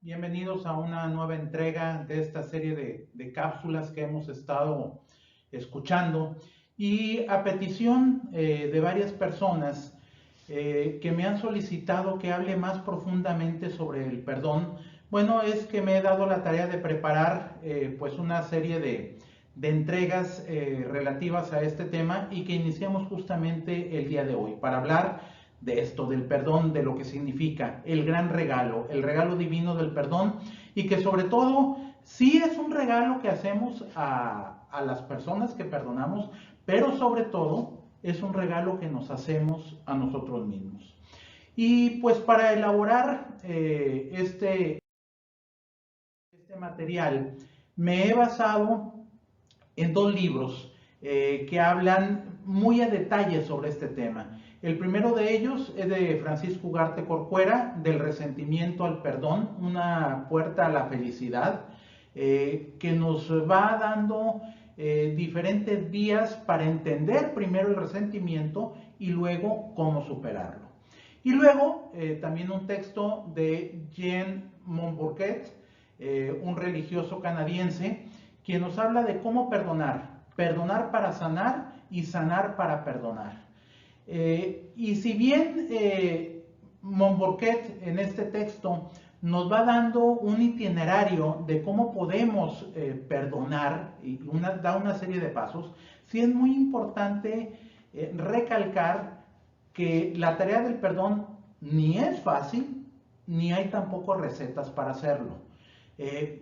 Bienvenidos a una nueva entrega de esta serie de cápsulas que hemos estado escuchando y a petición de varias personas que me han solicitado que hable más profundamente sobre el perdón. Bueno, es que me he dado la tarea de preparar pues una serie de entregas relativas a este tema y que iniciamos justamente el día de hoy para hablar de esto, del perdón, de lo que significa el gran regalo, el regalo divino del perdón, y que sobre todo sí es un regalo que hacemos a las personas que perdonamos, pero sobre todo es un regalo que nos hacemos a nosotros mismos. Y pues para elaborar este material me he basado en dos libros que hablan muy a detalle sobre este tema. El primero de ellos es de Francisco Ugarte Corcuera, Del resentimiento al perdón, una puerta a la felicidad, que nos va dando diferentes vías para entender primero el resentimiento y luego cómo superarlo. Y luego también un texto de Jean Monbourquet, un religioso canadiense, quien nos habla de cómo perdonar, perdonar para sanar y sanar para perdonar. Y si bien Monbourquet en este texto nos va dando un itinerario de cómo podemos perdonar y da una serie de pasos, sí es muy importante recalcar que la tarea del perdón ni es fácil, ni hay tampoco recetas para hacerlo.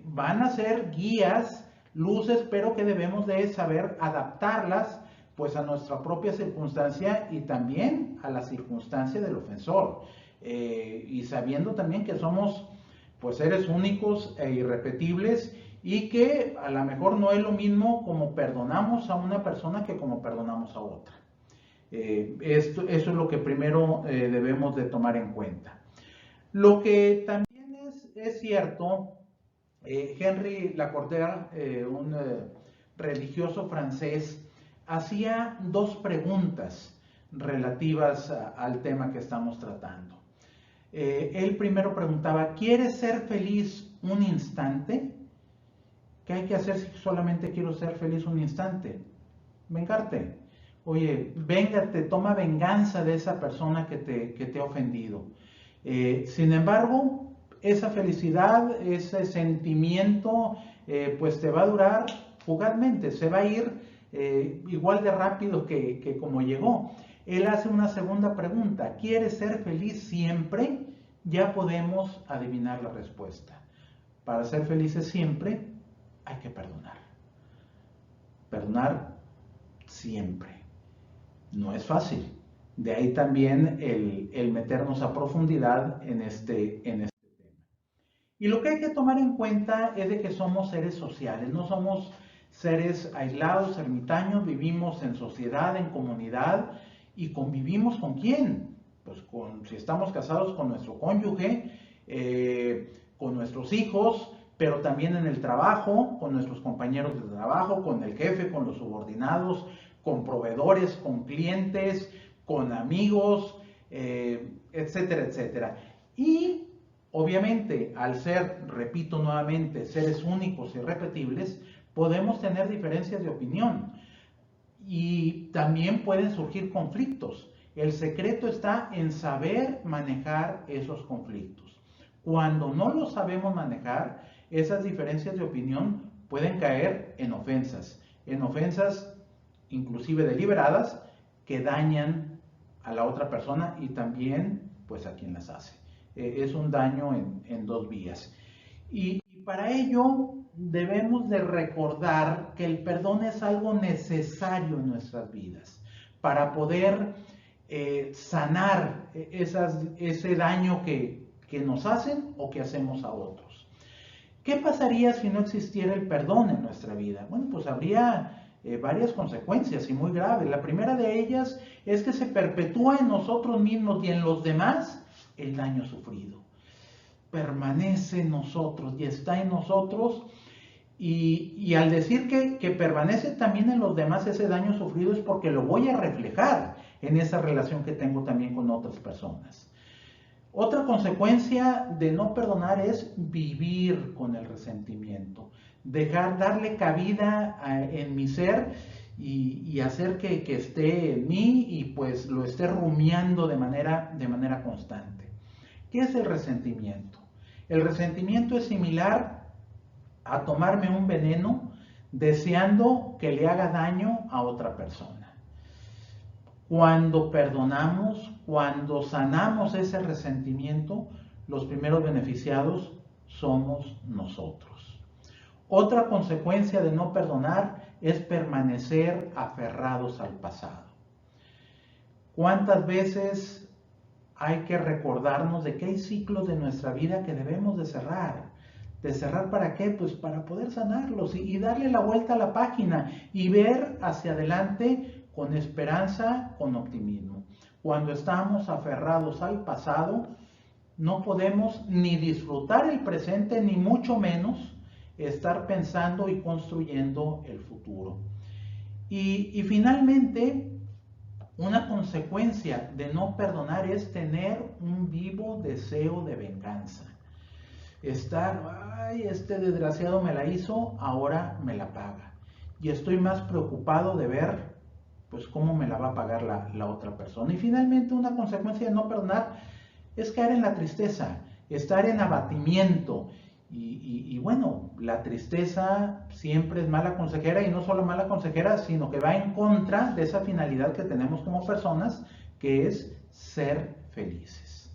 Van a ser guías, luces, pero que debemos de saber adaptarlas pues a nuestra propia circunstancia y también a la circunstancia del ofensor. Y sabiendo también que somos pues seres únicos e irrepetibles y que a lo mejor no es lo mismo como perdonamos a una persona que como perdonamos a otra. Eso es lo que primero debemos de tomar en cuenta. Lo que también es cierto, Henry Lacordaire, un religioso francés, hacía dos preguntas relativas al tema que estamos tratando. Él primero preguntaba, ¿quieres ser feliz un instante? ¿Qué hay que hacer si solamente quiero ser feliz un instante? Vengarte. Oye, véngate, toma venganza de esa persona que te ha ofendido. Sin embargo, esa felicidad, ese sentimiento, pues te va a durar fugazmente, se va a ir igual de rápido que como llegó. Él hace una segunda pregunta, ¿quieres ser feliz siempre? Ya podemos adivinar la respuesta. Para ser felices siempre hay que perdonar. Perdonar siempre. No es fácil. De ahí también el meternos a profundidad en este tema. Y lo que hay que tomar en cuenta es de que somos seres sociales, no somos seres aislados, ermitaños, vivimos en sociedad, en comunidad y convivimos ¿con quién? Pues si estamos casados con nuestro cónyuge, con nuestros hijos, pero también en el trabajo, con nuestros compañeros de trabajo, con el jefe, con los subordinados, con proveedores, con clientes, con amigos, etcétera, etcétera. Y obviamente, al ser, repito nuevamente, seres únicos y irrepetibles, podemos tener diferencias de opinión y también pueden surgir conflictos. El secreto está en saber manejar esos conflictos. Cuando no los sabemos manejar, esas diferencias de opinión pueden caer en ofensas inclusive deliberadas, que dañan a la otra persona y también pues a quien las hace. Es un daño en dos vías. Y para ello debemos de recordar que el perdón es algo necesario en nuestras vidas para poder sanar ese daño que nos hacen o que hacemos a otros. ¿Qué pasaría si no existiera el perdón en nuestra vida? Bueno, pues habría varias consecuencias y muy graves. La primera de ellas es que se perpetúa en nosotros mismos y en los demás el daño sufrido. Permanece en nosotros y está en nosotros y al decir que permanece también en los demás ese daño sufrido es porque lo voy a reflejar en esa relación que tengo también con otras personas. Otra consecuencia de no perdonar es vivir con el resentimiento, darle cabida en mi ser y hacer que esté en mí y pues lo esté rumiando de manera constante. ¿Qué es el resentimiento? El resentimiento es similar a tomarme un veneno deseando que le haga daño a otra persona. Cuando perdonamos, cuando sanamos ese resentimiento, los primeros beneficiados somos nosotros. Otra consecuencia de no perdonar es permanecer aferrados al pasado. ¿Cuántas veces hay que recordarnos de que hay ciclos de nuestra vida que debemos de cerrar? ¿De cerrar para qué? Pues para poder sanarlos y darle la vuelta a la página y ver hacia adelante con esperanza, con optimismo. Cuando estamos aferrados al pasado, no podemos ni disfrutar el presente, ni mucho menos estar pensando y construyendo el futuro. Y finalmente, una consecuencia de no perdonar es tener un vivo deseo de venganza. Estar, ay, este desgraciado me la hizo, ahora me la paga. Y estoy más preocupado de ver, pues, cómo me la va a pagar la otra persona. Y finalmente, una consecuencia de no perdonar es caer en la tristeza, estar en abatimiento. Y bueno, la tristeza siempre es mala consejera, y no solo mala consejera, sino que va en contra de esa finalidad que tenemos como personas, que es ser felices.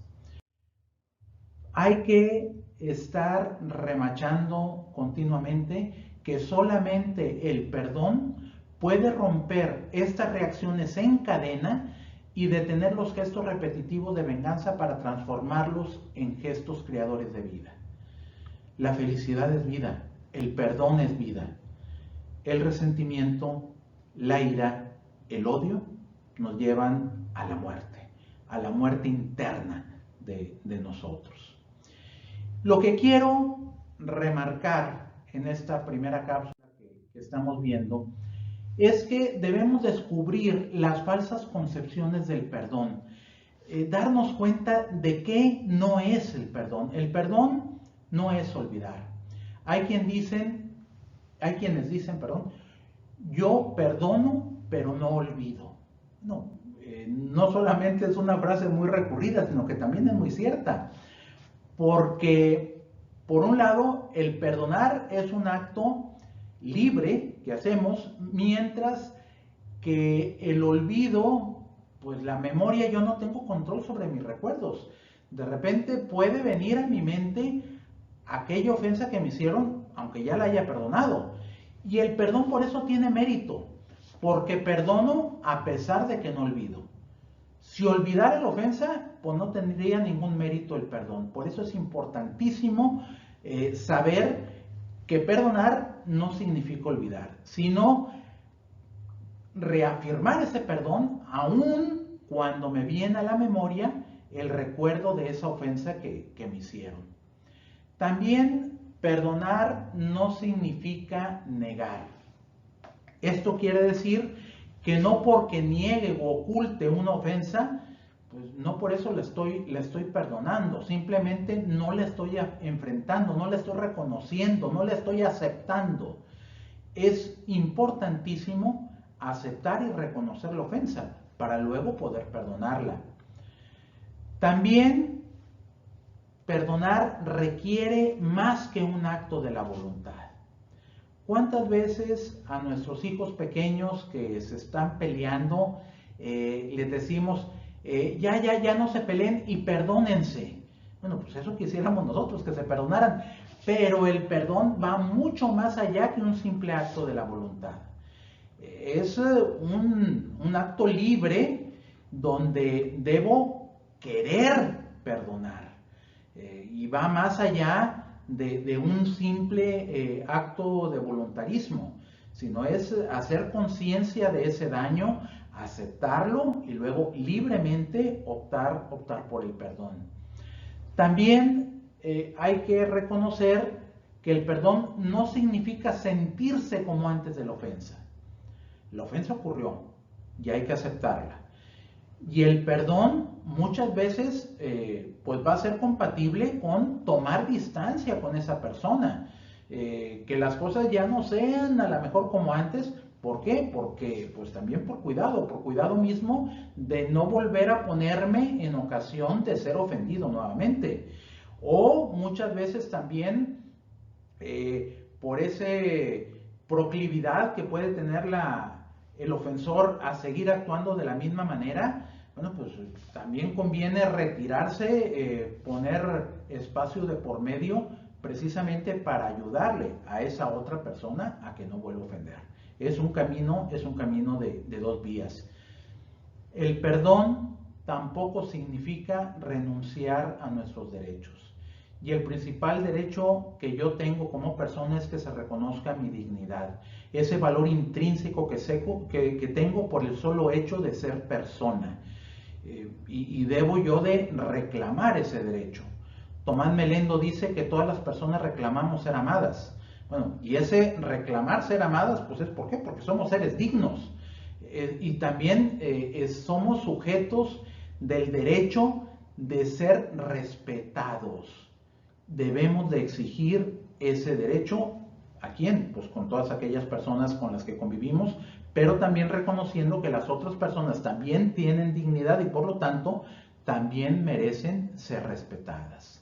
Hay que estar remachando continuamente que solamente el perdón puede romper estas reacciones en cadena y detener los gestos repetitivos de venganza para transformarlos en gestos creadores de vida. La felicidad es vida, el perdón es vida. El resentimiento, la ira, el odio nos llevan a la muerte interna de nosotros. Lo que quiero remarcar en esta primera cápsula que estamos viendo es que debemos descubrir las falsas concepciones del perdón, darnos cuenta de qué no es el perdón. El perdón no es olvidar. Hay quienes dicen, yo perdono, pero no olvido. No, no solamente es una frase muy recurrida, sino que también es muy cierta. Porque, por un lado, el perdonar es un acto libre que hacemos, mientras que el olvido, pues la memoria, yo no tengo control sobre mis recuerdos. De repente puede venir a mi mente aquella ofensa que me hicieron, aunque ya la haya perdonado. Y el perdón por eso tiene mérito, porque perdono a pesar de que no olvido. Si olvidara la ofensa, pues no tendría ningún mérito el perdón. Por eso es importantísimo saber que perdonar no significa olvidar, sino reafirmar ese perdón aun cuando me viene a la memoria el recuerdo de esa ofensa que me hicieron. También perdonar no significa negar. Esto quiere decir que no porque niegue o oculte una ofensa, pues no por eso la estoy perdonando, simplemente no la estoy enfrentando, no la estoy reconociendo, no la estoy aceptando. Es importantísimo aceptar y reconocer la ofensa para luego poder perdonarla. También perdonar requiere más que un acto de la voluntad. ¿Cuántas veces a nuestros hijos pequeños que se están peleando les decimos, ya no se peleen y perdónense? Bueno, pues eso quisiéramos nosotros, que se perdonaran, pero el perdón va mucho más allá que un simple acto de la voluntad. Es un acto libre donde debo querer perdonar, y va más allá de un simple acto de voluntarismo, sino es hacer conciencia de ese daño, aceptarlo y luego libremente optar por el perdón. También hay que reconocer que el perdón no significa sentirse como antes de la ofensa. La ofensa ocurrió y hay que aceptarla. Y el perdón muchas veces pues va a ser compatible con tomar distancia con esa persona. Que las cosas ya no sean a lo mejor como antes. ¿Por qué? Porque pues también por cuidado mismo de no volver a ponerme en ocasión de ser ofendido nuevamente. O muchas veces también por ese proclividad que puede tener el ofensor a seguir actuando de la misma manera, bueno, pues también conviene retirarse, poner espacio de por medio, precisamente para ayudarle a esa otra persona a que no vuelva a ofender. Es un camino de dos vías. El perdón tampoco significa renunciar a nuestros derechos. Y el principal derecho que yo tengo como persona es que se reconozca mi dignidad, ese valor intrínseco que tengo por el solo hecho de ser persona. Y debo yo de reclamar ese derecho. Tomás Melendo dice que todas las personas reclamamos ser amadas. Bueno, y ese reclamar ser amadas, pues es ¿por qué? Porque somos seres dignos. Y también somos sujetos del derecho de ser respetados. Debemos de exigir ese derecho. ¿A quién? Pues con todas aquellas personas con las que convivimos, pero también reconociendo que las otras personas también tienen dignidad y por lo tanto también merecen ser respetadas.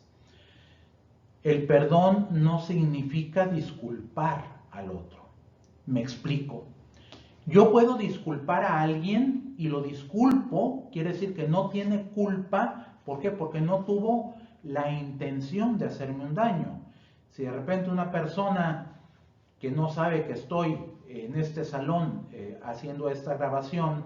El perdón no significa disculpar al otro. Me explico. Yo puedo disculpar a alguien y lo disculpo, quiere decir que no tiene culpa. ¿Por qué? Porque no tuvo la intención de hacerme un daño. Si de repente una persona que no sabe que estoy en este salón haciendo esta grabación,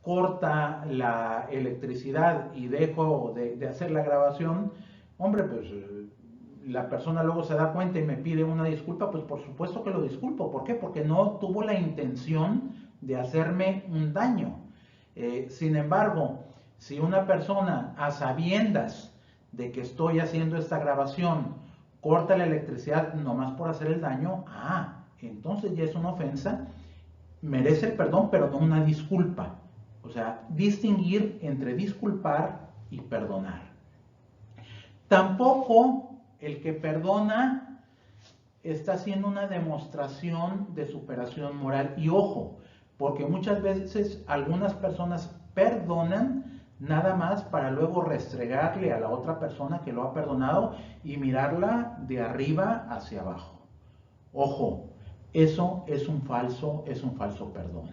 corta la electricidad y dejo de hacer la grabación, hombre, pues la persona luego se da cuenta y me pide una disculpa, pues por supuesto que lo disculpo. ¿Por qué? Porque no tuvo la intención de hacerme un daño. Sin embargo, si una persona a sabiendas de que estoy haciendo esta grabación corta la electricidad nomás por hacer el daño, entonces ya es una ofensa, merece el perdón, pero no una disculpa. O sea, distinguir entre disculpar y perdonar. Tampoco el que perdona está haciendo una demostración de superación moral. Y ojo, porque muchas veces algunas personas perdonan nada más para luego restregarle a la otra persona que lo ha perdonado y mirarla de arriba hacia abajo. Ojo, eso es un falso perdón.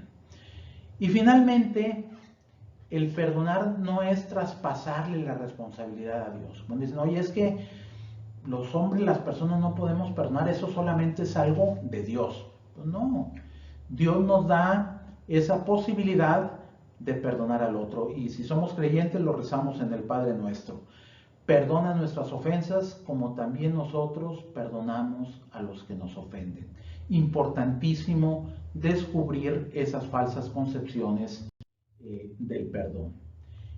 Y finalmente, el perdonar no es traspasarle la responsabilidad a Dios. Cuando dicen, oye, es que los hombres, las personas no podemos perdonar, eso solamente es algo de Dios. Pues no, Dios nos da esa posibilidad de perdonar al otro. Y si somos creyentes, lo rezamos en el Padre Nuestro. Perdona nuestras ofensas como también nosotros perdonamos a los que nos ofenden. Importantísimo descubrir esas falsas concepciones del perdón.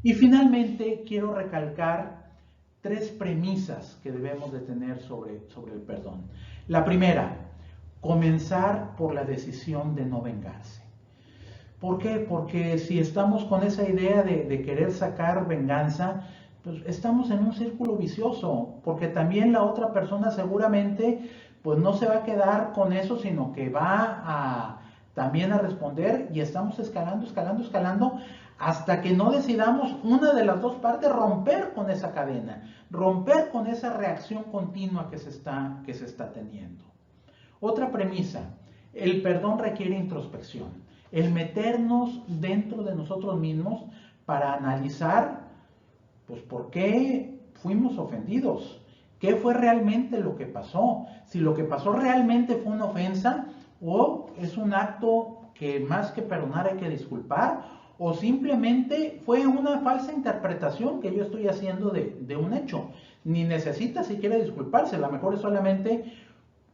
Y finalmente quiero recalcar 3 premisas que debemos de tener sobre el perdón. La primera, comenzar por la decisión de no vengarse. ¿Por qué? Porque si estamos con esa idea de querer sacar venganza, pues estamos en un círculo vicioso, porque también la otra persona seguramente pues no se va a quedar con eso, sino que va también a responder y estamos escalando, hasta que no decidamos una de las dos partes romper con esa cadena, romper con esa reacción continua que se está teniendo. Otra premisa, el perdón requiere introspección, el meternos dentro de nosotros mismos para analizar, pues, por qué fuimos ofendidos, qué fue realmente lo que pasó, si lo que pasó realmente fue una ofensa o es un acto que más que perdonar hay que disculpar, o simplemente fue una falsa interpretación que yo estoy haciendo de un hecho. Ni necesita siquiera disculparse, a lo mejor es solamente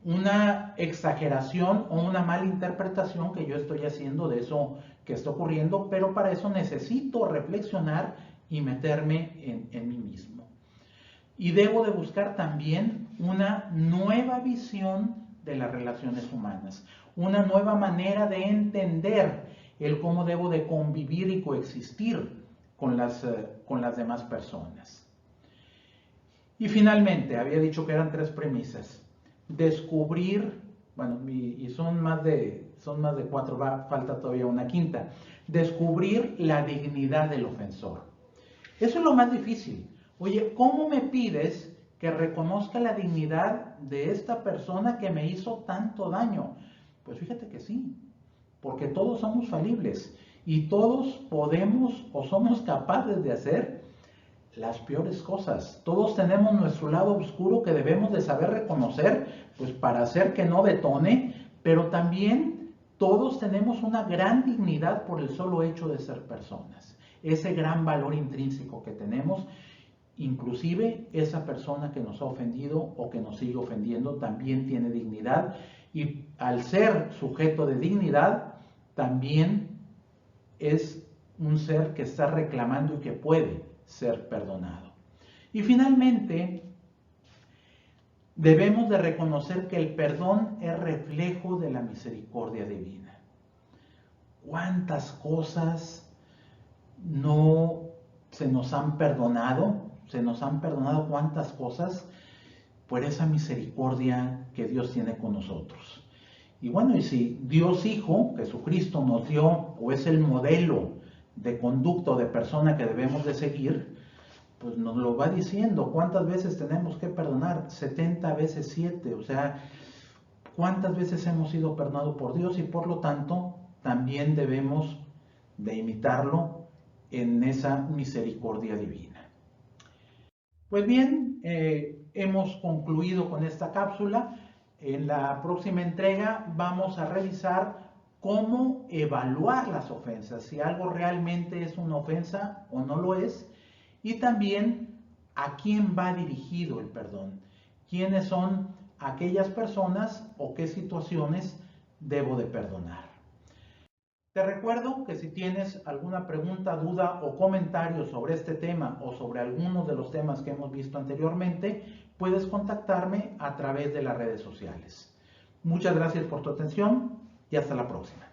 una exageración o una mala interpretación que yo estoy haciendo de eso que está ocurriendo, pero para eso necesito reflexionar y meterme en mí mismo. Y debo de buscar también una nueva visión de las relaciones humanas, una nueva manera de entender el cómo debo de convivir y coexistir con las demás personas. Y finalmente, había dicho que eran 3 premisas. Descubrir, bueno, y son más de 4, falta todavía una quinta. Descubrir la dignidad del ofensor. Eso es lo más difícil. Oye, ¿cómo me pides que reconozca la dignidad de esta persona que me hizo tanto daño? Pues fíjate que sí, porque todos somos falibles y todos podemos o somos capaces de hacer las peores cosas. Todos tenemos nuestro lado oscuro que debemos de saber reconocer, pues para hacer que no detone, pero también todos tenemos una gran dignidad por el solo hecho de ser personas. Ese gran valor intrínseco que tenemos, inclusive esa persona que nos ha ofendido o que nos sigue ofendiendo también tiene dignidad, y al ser sujeto de dignidad también es un ser que está reclamando y que puede ser perdonado. Y finalmente, debemos de reconocer que el perdón es reflejo de la misericordia divina. ¿Cuántas cosas no se nos han perdonado? Se nos han perdonado cuántas cosas por esa misericordia que Dios tiene con nosotros. Y bueno, y si Dios Hijo, Jesucristo, nos dio o es el modelo de conducta de persona que debemos de seguir, pues nos lo va diciendo. ¿Cuántas veces tenemos que perdonar? 70 veces 7. O sea, ¿cuántas veces hemos sido perdonados por Dios? Y por lo tanto, también debemos de imitarlo en esa misericordia divina. Pues bien, hemos concluido con esta cápsula. En la próxima entrega vamos a revisar cómo evaluar las ofensas, si algo realmente es una ofensa o no lo es, y también a quién va dirigido el perdón, quiénes son aquellas personas o qué situaciones debo de perdonar. Te recuerdo que si tienes alguna pregunta, duda o comentario sobre este tema o sobre algunos de los temas que hemos visto anteriormente, puedes contactarme a través de las redes sociales. Muchas gracias por tu atención y hasta la próxima.